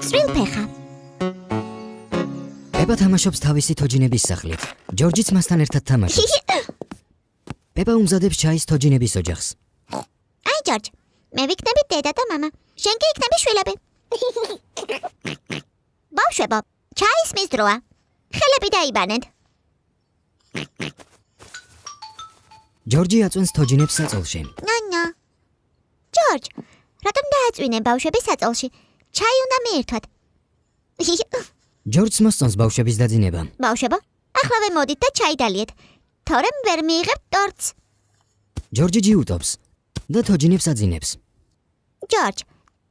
წვრილფეხა. პეპა თამაშობს თავისი თოჯინების სახლით. ჯორჯიც მასთან ერთად თამაშობს. პეპა უმზადებს ჩაის თოჯინების ოჯახს. აი ჯორჯ, მე ვიქნები დედა და მამა. შენ კი იქნები შვილები. ბავშვებო, ჩაისმის დროა. ხელები დაიბანეთ. ჯორჯი აწვენს თოჯინებს საწოლში. ნანა. ჯორჯ, რატომ დააწვინე ბავშვები საწოლში? ჩაი უნდა მიირთვათ. ჯორჯს მოსწონს ბავშვების დაძინება. ბავშვებო, ახლავე მოდით და ჩაი დალიეთ. თორემ ვერ მიიღებ ტორტს. ჯორჯი ჯიუტობს და თოჯინებს აძინებს. ჯორჯ,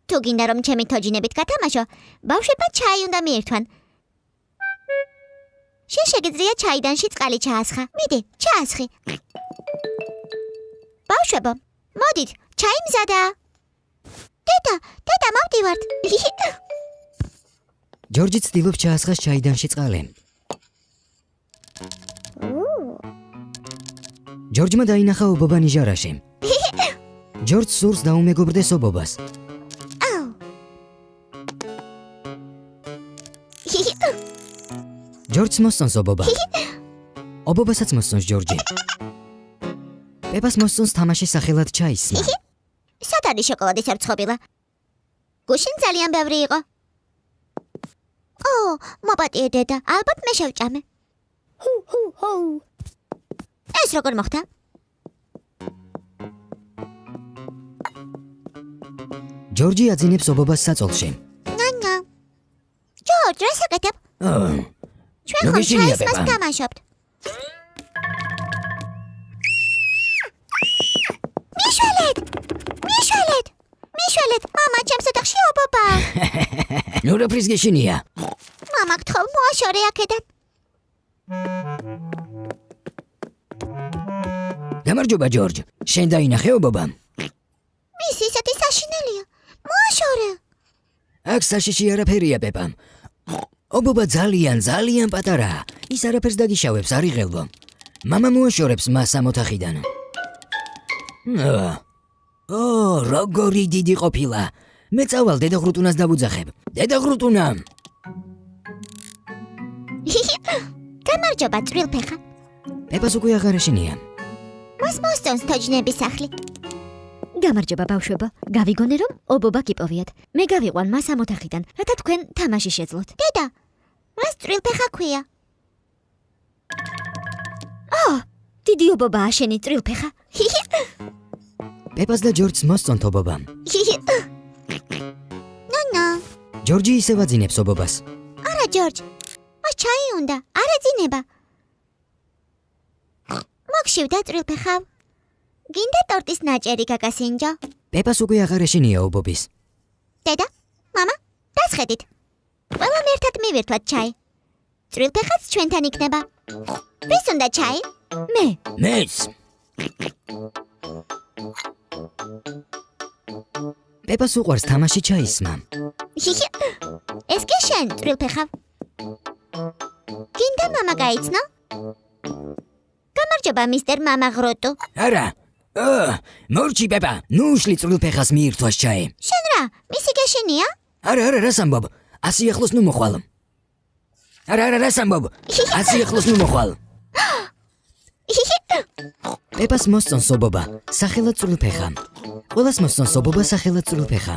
თუ გინდა რომ ჩემი თოჯინებით გათამაშო, ბავშვებმა ჩაი უნდა მიირთვან. შენ შეგიძლია ჩაიდანში წყალი ჩაასხა. მიდი, ჩაასხი. ბავშვებო, მოდით, ჩაი მზადაა. დედა, მოვდივართ. ჯორჯი ცდილობს ჩაასხას ჩაიდანში წყალი. ჯორჯმა დაინახა ობობა ნიჟარაში. ჯორჯს სურს დაუმეგობრდეს ობობას. ჯორჯს მოსწონს ობობა. ობობასაც მოსწონს ჯორჯი. პეპას მოსწონს თამაში სახელად ჩაისმა. სად არის შოკოლადის არცხოვილა? გუშინ ძალიან ბევრი იყო. მოპატიე დედა, ალბათ მე შევჭამე. ეს როგორ მოხდა? ჯორჯი აძინებს ობობას საწოლში. ნანა. ჯორჯ, რა საკეთებ? ჩვენ ხომ ჩაისმას თამაშობთ. მიშველეთ, მამა ჩემს ოთახში ობობაა. ნუ რა ფრის გეშინია? მამა გთხოვ, მოაშორე აქედან. გამარჯობა ჯორჯ, შენ დაინახე ობობა? ის ისეთი საშინელია. მოაშორე. აქ საშიში არაფერია პეპა. ობობა ძალიან პატარაა. ის არაფერს დაგიშავებს, არ იღელვო. მამა მოაშორებს მას ამ ოთახიდან. როგორი დიდი ყოფილა. მე წავალ დედა ღრუტუნას დავუძახებ. დედა ღრუტუნა. გამარჯობა წვრილფეხა. პეპას უკვე აღარ ეშინია. მას მოსწონს თოჯინების სახლი. გამარჯობა ბავშვებო, გავიგონე რომ ობობა გიპოვიათ. მე გავიყვან მას ამ ოთახიდან, რათა თქვენ თამაში შეძლოთ. დედა, მას წვრილფეხა ქვია. დიდი ობობაა შენი წვრილფეხა. პეპას და ჯორჯს მოსწონთ ობობა. ნანა. ჯორჯი ისევ აძინებს ობობას. არა ჯორჯ, მას ჩაი უნდა, არ ეძინება. მოგშივდა წვრილფეხავ. გინდა ტორტის ნაჭერი გაგასინჯო? პეპას უკვე აღარ ეშინია ობობის. დედა, მამა, დასხედით. ყველამ ერთად მივირთვათ ჩაი. წვრილფეხაც ჩვენთან იქნება. ვის უნდა ჩაი? მეც. პეპას უყვარს თამაში ჩაისმა. ეს კი შენ წვრილფეხავ. გინდა მამა გაიცნო? გამარჯობა მისტერ მამა ღროტუ. არა. მორჩი პეპა, ნუ უშლი წვრილფეხას მიირთვას ჩაი. შენ რა, მისი გეშინია? არა, რას ამბობ? ასი ახლოს ნუ მოხვალ. არა, რას ამბობ? ასი ახლოს ნუ მოხვალ. პეპას მოსწონს ობობა, სახელად წვრილფეხა. ყველას მოსწონს ობობა, სახელად წვრილფეხა.